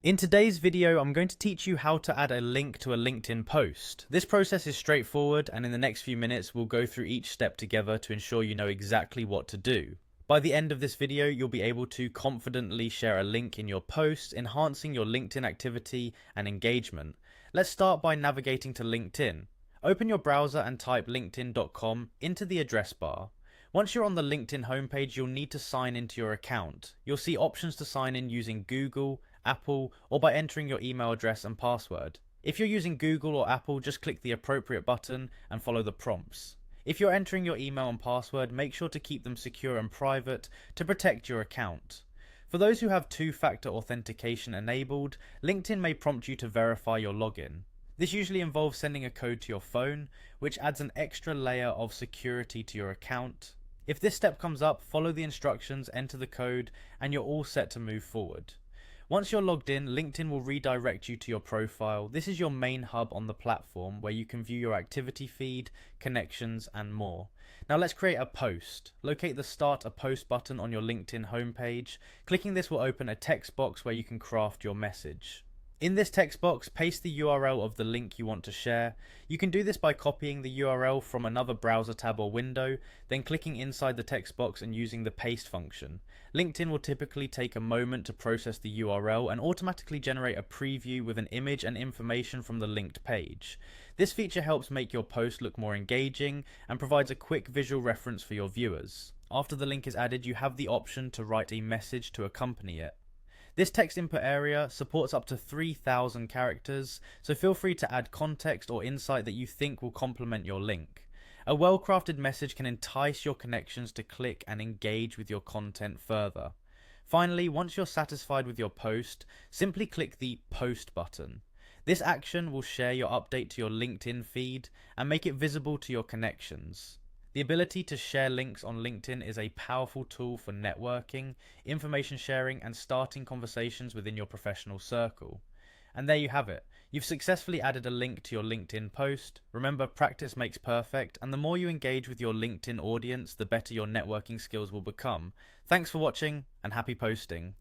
In today's video, I'm going to teach you how to add a link to a LinkedIn post. This process is straightforward, and in the next few minutes, we'll go through each step together to ensure you know exactly what to do. By the end of this video, you'll be able to confidently share a link in your post, enhancing your LinkedIn activity and engagement. Let's start by navigating to LinkedIn. Open your browser and type linkedin.com into the address bar. Once you're on the LinkedIn homepage, you'll need to sign into your account. You'll see options to sign in using Google, Apple, or by entering your email address and password. If you're using Google or Apple, just click the appropriate button and follow the prompts. If you're entering your email and password, make sure to keep them secure and private to protect your account. For those who have two-factor authentication enabled, LinkedIn may prompt you to verify your login. This usually involves sending a code to your phone, which adds an extra layer of security to your account. If this step comes up, follow the instructions, enter the code, and you're all set to move forward. Once you're logged in, LinkedIn will redirect you to your profile. This is your main hub on the platform where you can view your activity feed, connections, and more. Now let's create a post. Locate the Start a Post button on your LinkedIn homepage. Clicking this will open a text box where you can craft your message. In this text box, paste the URL of the link you want to share. You can do this by copying the URL from another browser tab or window, then clicking inside the text box and using the paste function. LinkedIn will typically take a moment to process the URL and automatically generate a preview with an image and information from the linked page. This feature helps make your post look more engaging and provides a quick visual reference for your viewers. After the link is added, you have the option to write a message to accompany it. This text input area supports up to 3,000 characters, so feel free to add context or insight that you think will complement your link. A well-crafted message can entice your connections to click and engage with your content further. Finally, once you're satisfied with your post, simply click the Post button. This action will share your update to your LinkedIn feed and make it visible to your connections. The ability to share links on LinkedIn is a powerful tool for networking, information sharing, and starting conversations within your professional circle. And there you have it. You've successfully added a link to your LinkedIn post. Remember, practice makes perfect, and the more you engage with your LinkedIn audience, the better your networking skills will become. Thanks for watching, and happy posting.